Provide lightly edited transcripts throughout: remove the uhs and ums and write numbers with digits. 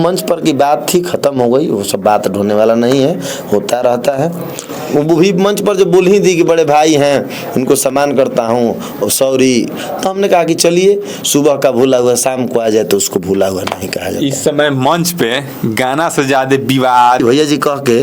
मंच पर की बात थी, खत्म हो गई, वो सब बात ढूंढने वाला नहीं है, होता रहता है। वो भी मंच पर जो बोल ही दी कि बड़े भाई हैं, उनको सम्मान करता हूँ और सॉरी, तो हमने कहा कि चलिए सुबह का भूला हुआ शाम को आ जाए तो उसको भूला हुआ नहीं कहा जाता। इस समय मंच पे गाना से ज्यादा विवाद, भैया जी कह के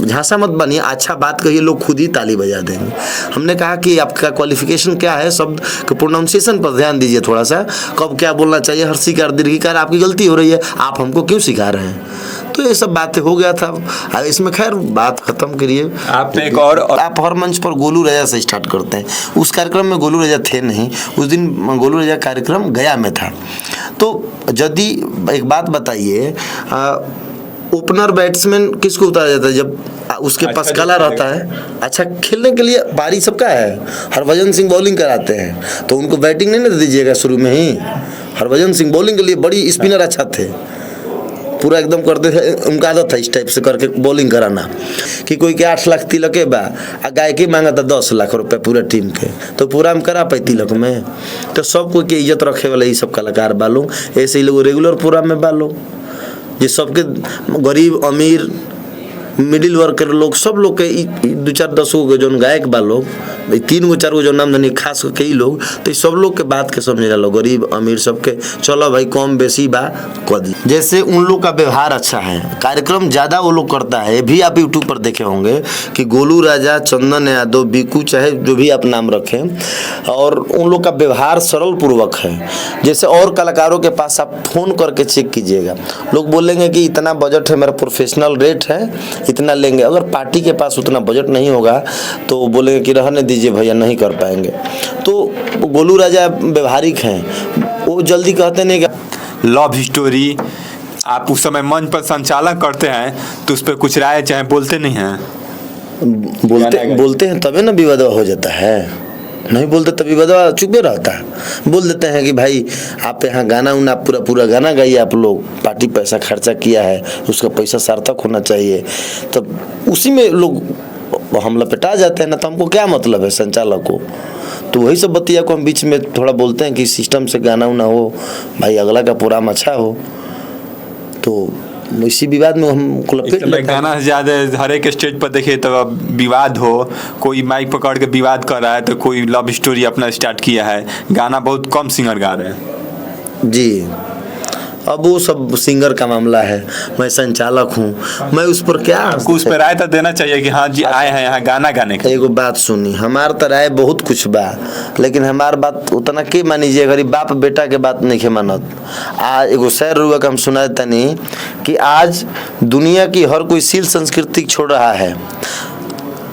झांसा मत बनिए, अच्छा बात कहिए, लोग खुद ही ताली बजा देंगे। हमने कहा कि आपका क्वालिफिकेशन क्या है, शब्द के प्रोनाउंसिएशन पर ध्यान दीजिए थोड़ा सा, कब क्या बोलना चाहिए, हर्षिकार दीर्घिकार, आपकी गलती हो रही है, आप हमको क्यों सिखा रहे हैं। तो ये सब बातें हो गया था, इसमें खैर बात खत्म करिए। आपने एक और आप हर मंच पर गोलू राजा से स्टार्ट करते हैं, उस कार्यक्रम में गोलू राजा थे नहीं, उस दिन गोलू राजा कार्यक्रम गया में था। तो यदि एक बात बताइए, ओपनर बैट्समैन किसको उतारा जाता है जब उसके पास कला रहता है, अच्छा खेलने के लिए बारी सबका है। हरभजन सिंह बॉलिंग कराते हैं तो उनको बैटिंग नहीं ना दीजिएगा शुरू में ही। हरभजन सिंह बॉलिंग के लिए बड़ी स्पिनर अच्छा थे, पूरा एकदम करते थे, उनका आदत था इस टाइप से करके बॉलिंग कराना कि कोई के 8 लाख तिलक बा आ गायकी मांगा था 10 लाख रुपए पूरा टीम के, तो पूरा हम करा पाई तिलक में। तो सब कोई के इज्जत रखे वाले ये सब कलाकार बालों, ऐसे ही लोग रेगुलर पूरा में बालों, ये सबके गरीब अमीर मिडिल वर्ग के लोग, सब लोग के 2-4-10 गो जो गायक बा लोग, 3 गो 4 गो जो नाम धनी खास के ही लोग, तो सब लोग के बात के समझे लो, गरीब अमीर सबके चलो भाई कम बेसी बा कर दी। जैसे उन लोग का व्यवहार अच्छा है, कार्यक्रम ज़्यादा वो लोग करता है, भी आप यूट्यूब पर देखे होंगे कि गोलू राजा, चंदन यादव, बीकू, चाहे जो भी आप नाम रखें, और उन लोग का व्यवहार सरल पूर्वक है। जैसे और कलाकारों के पास आप फ़ोन करके चेक कीजिएगा, लोग बोलेंगे कि इतना बजट है, मेरा प्रोफेशनल रेट है, इतना लेंगे। अगर पार्टी के पास उतना बजट नहीं होगा तो बोलेंगे कि रहने दीजिए भैया, नहीं कर पाएंगे। तो गोलू राजा व्यवहारिक हैं, वो जल्दी कहते नहीं कि लव स्टोरी, आप उस समय मंच पर संचालन करते हैं तो उस पर कुछ राय चाहे बोलते नहीं हैं, बोलते हैं तभी ना विवाद हो जाता है, नहीं बोलते तभी विवाद चुपे रहता है। बोल देते हैं कि भाई आप यहाँ गाना उना पूरा गाना गाइए, आप लोग पार्टी पैसा खर्चा किया है, उसका पैसा सार्थक होना चाहिए, तब उसी में लोग हम लपेटा जाते हैं ना, तो हमको क्या मतलब है संचालक को। तो वही सब बतिया को हम बीच में थोड़ा बोलते हैं कि सिस्टम से गाना उना हो, भाई अगला का प्रोग्राम अच्छा हो, तो इसी विवाद में हम गाना ज्यादा हर एक स्टेज पर देखिए तो विवाद हो, कोई माइक पकड़ के विवाद कर रहा है, तो कोई लव स्टोरी अपना स्टार्ट किया है, गाना बहुत कम सिंगर गा रहे हैं जी। अब वो सब सिंगर का मामला है, मैं संचालक हूँ, मैं उस पर क्या उस पर राय तो देना चाहिए कि हाँ जी आए हैं यहाँ गाना गाने के। एगो बात सुनी, हमार तो राय बहुत कुछ बा, लेकिन हमार बात उतना के मानीजिए, गरीब बाप बेटा के बात नहीं के मानत। एगो शेर रुआ का हम सुनाए तनी कि आज दुनिया की हर कोई शील संस्कृति छोड़ रहा है,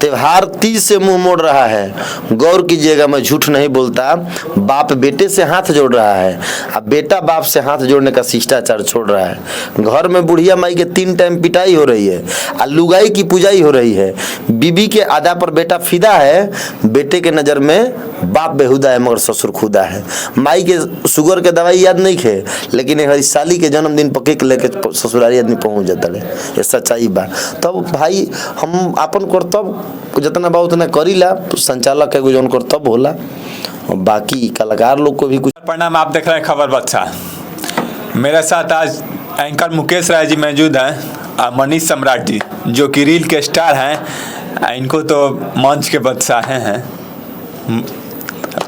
त्योहार तीज से मुंह मोड़ रहा है। गौर कीजिएगा, मैं झूठ नहीं बोलता, बाप बेटे से हाथ जोड़ रहा है, अब बेटा बाप से हाथ जोड़ने का शिष्टाचार छोड़ रहा है। घर में बुढ़िया माई के 3 टाइम पिटाई हो रही है, लुगाई की पूजाई हो रही है, बीबी के आदा पर बेटा फिदा है, बेटे के नज़र में बाप बेहुदा है मगर ससुर खुदा है। माई के शुगर के दवाई याद नहीं खे, लेकिन हरी साली के जन्मदिन पके के लेके ससुरारी आदमी पहुँच जाता है, ये सच्चाई बा। तब भाई हम अपन कर्तव्य जितना बा उतना करीला, तो संचालक के जौन कर्तव्य होला, और बाकी कलाकार लोग को भी कुछ। प्रणाम, आप देख रहे हैं खबर बच्चा। मेरे साथ आज एंकर मुकेश राय जी मौजूद हैं, मनीष सम्राट जी जो कि रील के स्टार हैं, इनको तो मंच के बादशाह हैं।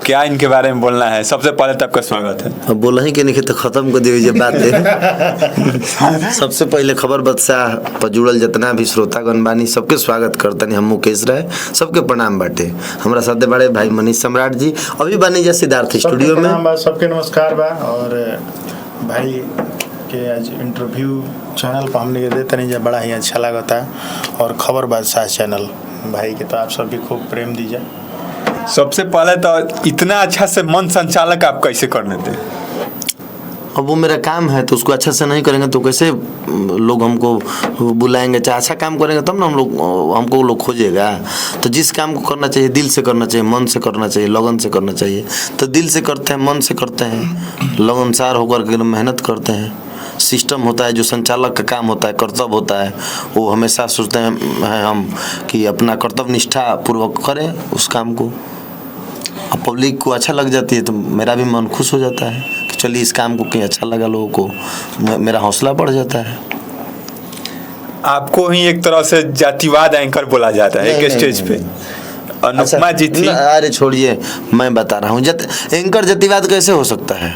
क्या इनके बारे में बोलना है? सबसे पहले तो आपका स्वागत है। अब बोला ही कि नहीं तो खत्म कर दीजिए बात है। सबसे पहले खबर बादशाह पर जुड़ल जितना भी श्रोतागण बानी सबके स्वागत करतनी हम मुकेश राय, सबके प्रणाम बाटे। हमारा साथ बड़े भाई मनीष सम्राट जी अभी बानी जा सिद्धार्थ स्टूडियो में। सबके नमस्कार बा, और भाई के आज इंटरव्यू चैनल पर हमने देते नहीं जा, बड़ा ही अच्छा लगता है, और खबर बादशाह चैनल भाई के तो आप सबकी खूब प्रेम दीजिए। सबसे पहले तो इतना अच्छा से मन संचालक आप कैसे करने थे? अब वो मेरा काम है, तो उसको अच्छा से नहीं करेंगे तो कैसे लोग हमको बुलाएंगे? चाहे अच्छा काम करेंगे तब ना हमको लोग खोजेगा। तो जिस काम को करना चाहिए दिल से करना चाहिए, मन से करना चाहिए, लगन से करना चाहिए। तो दिल से करते हैं, मन से करते हैं, लगनसार होकर के मेहनत करते हैं। सिस्टम होता है जो संचालक का काम होता है, कर्तव्य होता है, वो हमेशा सोचते हैं हम कि अपना कर्तव्य निष्ठा पूर्वक करें उस काम को। अब पब्लिक को अच्छा लग जाती है तो मेरा भी मन खुश हो जाता है कि चलिए इस काम को कहीं अच्छा लगा लोगों को, मेरा हौसला बढ़ जाता है। आपको ही एक तरह से जातिवाद एंकर बोला जाता है एक स्टेज पे। अनुपमा जी थी। अरे छोड़िए, मैं बता रहा हूँ एंकर जातिवाद कैसे हो सकता है?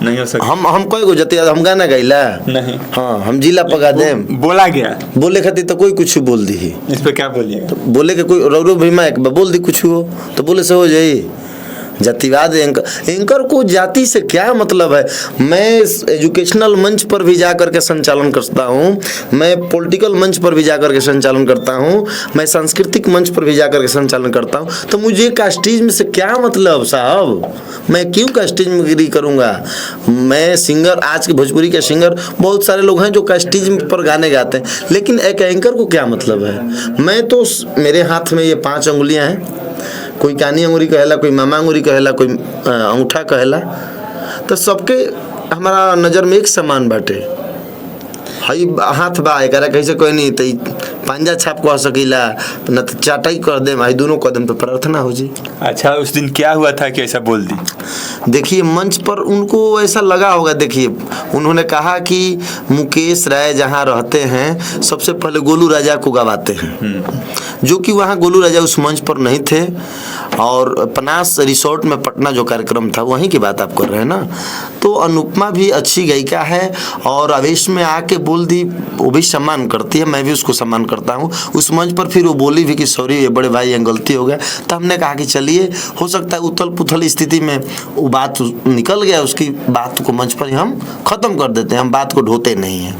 नहीं हो सकता। हम कोई को जातिवाद, हम गाना गाइला नहीं। हाँ, हम जिला पका दे बोला गया बोले खातिर तो कोई कुछ बोल दी। इस पे क्या बोलिए? तो बोले के कोई रो भीमा एक बोल दी कुछ हो तो बोले से हो जाई जातिवाद। एंकर को जाति से क्या मतलब है? मैं एजुकेशनल मंच पर भी जा करके संचालन करता हूँ, मैं पॉलिटिकल मंच पर भी जा करके संचालन करता हूँ, मैं सांस्कृतिक मंच पर भी जा करके संचालन करता हूँ। तो मुझे कास्टिज्म से क्या मतलब साहब? मैं क्यों कास्टिज्म गिरी करूँगा? मैं सिंगर, आज के भोजपुरी के सिंगर बहुत सारे लोग हैं जो कास्टिज्म पर गाने गाते हैं, लेकिन एक एंकर को क्या मतलब है? मैं तो, मेरे हाथ में ये 5 अंगुलियाँ हैं, कोई कानी अंगुरी कहेला, कोई मामा अंगुरी कहेला, कोई अंगूठा कहेला, तो सबके हमारा नज़र में एक समान बाटे। हई हाथ बा एकरा कैसे कोई नहीं तो पंजा छाप कह सकीला, न तो चाटाई कर दे, भाई दोनों कदम पे प्रार्थना हो जी। अच्छा, उस दिन क्या हुआ था कि ऐसा बोल दी? देखिए, मंच पर उनको ऐसा लगा होगा। देखिए, उन्होंने कहा कि मुकेश राय जहाँ रहते हैं सबसे पहले गोलू राजा को गवाते हैं, जो कि वहाँ गोलू राजा उस मंच पर नहीं थे। और पनास रिसोर्ट में पटना जो कार्यक्रम था वहीं की बात आप कर रहे हैं ना। तो अनुपमा भी अच्छी गायिका है और आवेश में आके बोल दी, वो भी सम्मान करती है, मैं भी उसको सम्मान करता हूँ। उस मंच पर फिर वो बोली भी कि सॉरी ये बड़े भाई, ये गलती हो गया। तो हमने कहा कि चलिए, हो सकता है उथल पुथल स्थिति में वो बात निकल गया, उसकी बात को मंच पर ही हम ख़त्म कर देते हैं, हम बात को ढोते नहीं हैं।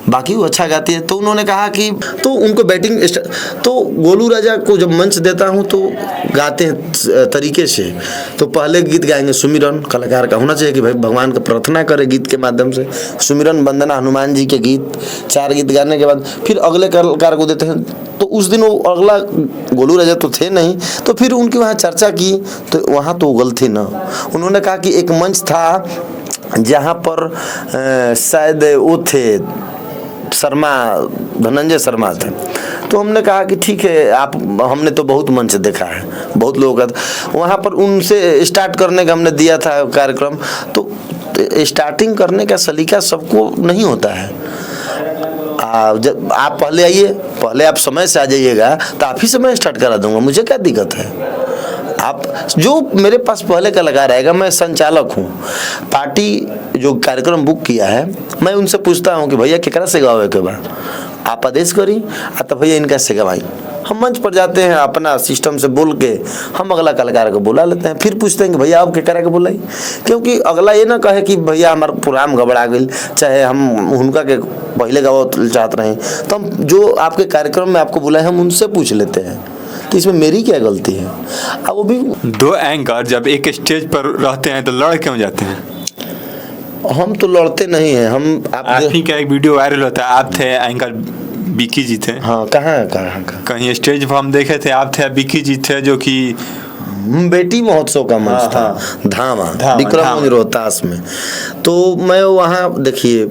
बाकी वो अच्छा गाती है। तो उन्होंने कहा कि तो उनको बैटिंग, तो गोलू राजा को जब मंच देता हूँ तो गाते हैं तरीके से। तो पहले गीत गाएंगे सुमिरन, कलाकार का होना चाहिए कि भाई भगवान का प्रार्थना करे गीत के माध्यम से, सुमिरन, वंदना, हनुमान जी के गीत, 4 गीत गाने के बाद फिर अगले कलाकार को देते हैं। तो उस दिन वो अगला गोलू राजा तो थे नहीं, तो फिर उनकी वहाँ चर्चा की तो वहाँ तो गलती ना। उन्होंने कहा कि एक मंच था जहाँ पर शायद वो थे शर्मा, धनंजय शर्मा थे। तो हमने कहा कि ठीक है, आप, हमने तो बहुत मंच देखा है, बहुत लोगों का, वहाँ पर उनसे स्टार्ट करने का हमने दिया था कार्यक्रम। तो स्टार्टिंग करने का सलीका सबको नहीं होता है। जब आप पहले आइए, पहले आप समय से आ जाइएगा तो आप ही से मैं स्टार्ट करा दूंगा, मुझे क्या दिक्कत है। आप जो मेरे पास पहले का लगा रहेगा, मैं संचालक हूँ। पार्टी जो कार्यक्रम बुक किया है, मैं उनसे पूछता हूँ कि भैया केकरा से गावे के बा, आप आदेश करी, तो भैया इनका से गवाई। हम मंच पर जाते हैं, अपना सिस्टम से बोल के हम अगला कलाकार को बुला लेते हैं, फिर पूछते हैं कि भैया आप केकरा के बुलाई, क्योंकि अगला ये ना कहे कि भैया हमारा प्रोग्राम गड़बड़ा गई, चाहे हम उनका के पहले गावा चाहते रहे। तो हम जो आपके कार्यक्रम में आपको बुलाए हम उनसे पूछ लेते हैं, तो इसमें मेरी क्या गलती है? अब वो भी 2 एंकर जब एक स्टेज पर रहते हैं तो लड़ क्यों जाते हैं? हम तो लड़ते नहीं हैं। हम आप ही का एक वीडियो वायरल होता है, आप थे एंकर, बिकी जी थे। हाँ, कहाँ कहीं स्टेज पर हम देखे थे, आप थे, बिकी जी थे, जो कि बेटी महोत्सव का मंच था, धामा विक्रमगंज रोहतास में। तो मैं वहाँ, देखिए,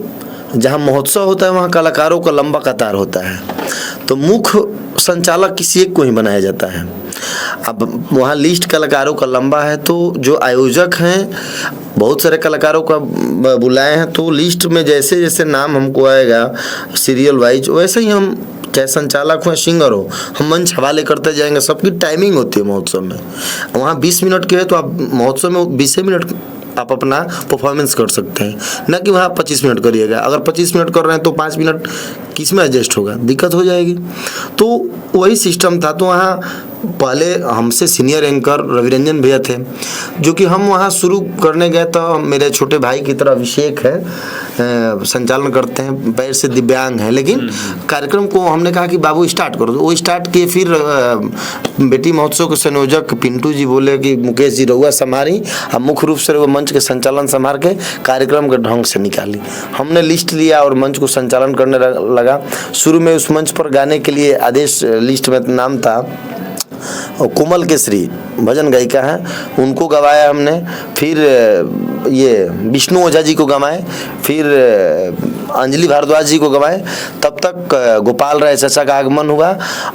जहाँ महोत्सव होता है वहाँ कलाकारों का लंबा कतार होता है, तो मुख्य संचालक किसी एक को ही बनाया जाता है। अब वहाँ लिस्ट कलाकारों का लंबा है, तो जो आयोजक हैं बहुत सारे कलाकारों का बुलाए हैं, तो लिस्ट में जैसे जैसे नाम हमको आएगा सीरियल वाइज, वैसे ही हम, चाहे संचालक हो, सिंगर हो, हम मंच हवाले करते जाएंगे। सबकी टाइमिंग होती है महोत्सव में। वहाँ 20 मिनट के है तो आप महोत्सव में 20 मिनट आप अपना परफॉर्मेंस कर सकते हैं, ना कि वहाँ 25 मिनट करिएगा। अगर 25 मिनट कर रहे हैं तो 5 मिनट किस में एडजस्ट होगा, दिक्कत हो जाएगी। तो वही सिस्टम था। तो वहाँ पहले हमसे सीनियर एंकर रविरंजन भैया थे, जो कि हम वहाँ शुरू करने गए तो मेरे छोटे भाई की तरह अभिषेक है, संचालन करते हैं, पैर से दिव्यांग है, लेकिन कार्यक्रम को हमने कहा कि बाबू स्टार्ट करो, तो वो स्टार्ट किए। फिर बेटी महोत्सव के संयोजक पिंटू जी बोले कि मुकेश जी रहुआ संभारी, अब मुख्य रूप से वो मंच के संचालन संभाल के कार्यक्रम के ढंग से निकाली। हमने लिस्ट लिया और मंच को संचालन करने लगा। शुरू में उस मंच पर गाने के लिए आदेश, लिस्ट में नाम था और कोमल केसरी भजन गायिका है, उनको गवाया हमने। फिर ये विष्णु ओझा जी को गवाए, फिर अंजलि भारद्वाज जी को गवाए, तब तक गोपाल राय चाचा का आगमन हुआ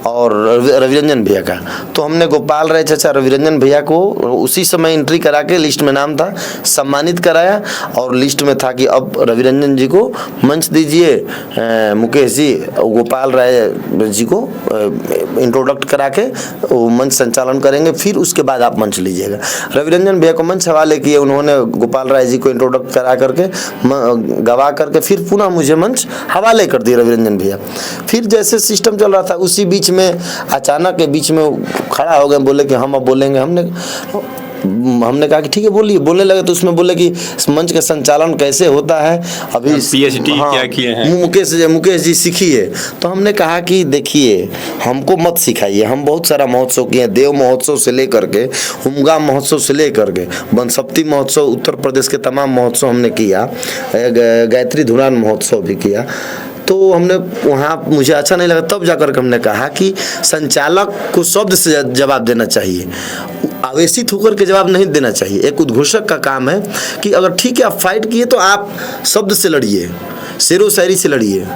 और रविरंजन भैया का। तो हमने गोपाल राय चाचा रविरंजन भैया को उसी समय एंट्री करा के, लिस्ट में नाम था, सम्मानित कराया और लिस्ट में था कि अब रविरंजन जी को मंच दीजिए, मुकेश जी गोपाल राय जी को इंट्रोडक्ट करा के वो मंच संचालन करेंगे, फिर उसके बाद आप मंच लीजिएगा। रविरंजन भैया को मंच हवाले किए, उन्होंने गोपाल राय जी को इंट्रोडक्ट करा करके गवा करके फिर पुनः मुझे मंच हवाले कर दिए रविरंजन भैया। फिर जैसे सिस्टम चल रहा था उसी बीच में अचानक के बीच में खड़ा हो गए, बोले कि हम अब बोलेंगे। हमने कहा कि ठीक है बोलिए। बोलने लगे तो उसमें बोले कि इस मंच का संचालन कैसे होता है, अभी PhD क्या किए हैं मुकेश जी सीखिए। तो हमने कहा कि देखिए हमको मत सिखाइए, हम बहुत सारा महोत्सव किए, देव महोत्सव से लेकर के, उमगा महोत्सव से लेकर के, बनसप्ती महोत्सव, उत्तर प्रदेश के तमाम महोत्सव हमने किया, गायत्री धुरान महोत्सव भी किया। तो हमने वहाँ मुझे अच्छा नहीं लगा, तब जाकर के हमने कहा कि संचालक को शब्द से जवाब देना चाहिए, आवेशित होकर के जवाब नहीं देना चाहिए। एक उद्घोषक का काम है कि अगर ठीक है आप फाइट किए तो आप शब्द से लड़िए, शेरो शायरी से लड़िए,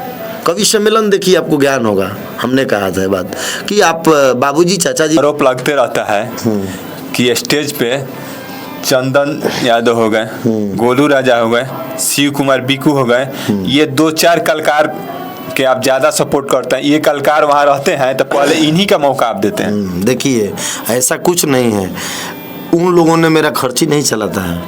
कवि सम्मेलन देखिए, आपको ज्ञान होगा। हमने कहा था बात कि आप बाबूजी चाचा जी आरोप लगते रहता है कि स्टेज पे चंदन यादव हो गए, गोलू राजा हो गए, शिव कुमार बिकू हो गए, ये 2-4 कलाकार के आप ज़्यादा सपोर्ट करते हैं। ये कलाकार वहाँ रहते हैं तो पहले इन्हीं का मौका आप देते हैं। देखिए ऐसा कुछ नहीं है, उन लोगों ने मेरा खर्ची नहीं चलाता है,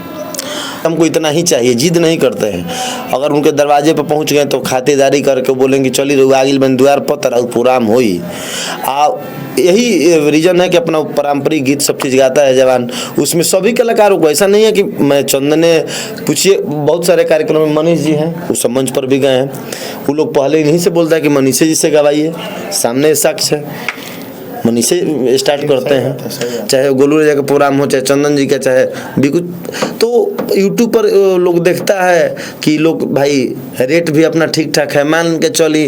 हमको इतना ही चाहिए, जिद नहीं करते हैं। अगर उनके दरवाजे पर पहुंच गए तो खातिरदारी करके बोलेंगे चली रहो आगिल बन द्वार पतर और पुराम होई। यही रीजन है कि अपना पारंपरिक गीत सब चीज़ गाता है जवान, उसमें सभी कलाकारों को, ऐसा नहीं है कि मैं चंदने, पूछिए बहुत सारे कार्यक्रम में मनीष जी हैं, वो सब मंच पर भी गए हैं, वो लोग पहले इन्हीं से बोलता है कि मनीषे जी से गवाइए, सामने साक्ष्य है, मनीषे स्टार्ट करते हैं, चाहे गोलू राजा का प्रोग्राम हो, चाहे चंदन जी का, चाहे बिकू। तो यूट्यूब पर लोग देखता है कि लोग भाई रेट भी अपना ठीक ठाक है, मान के चली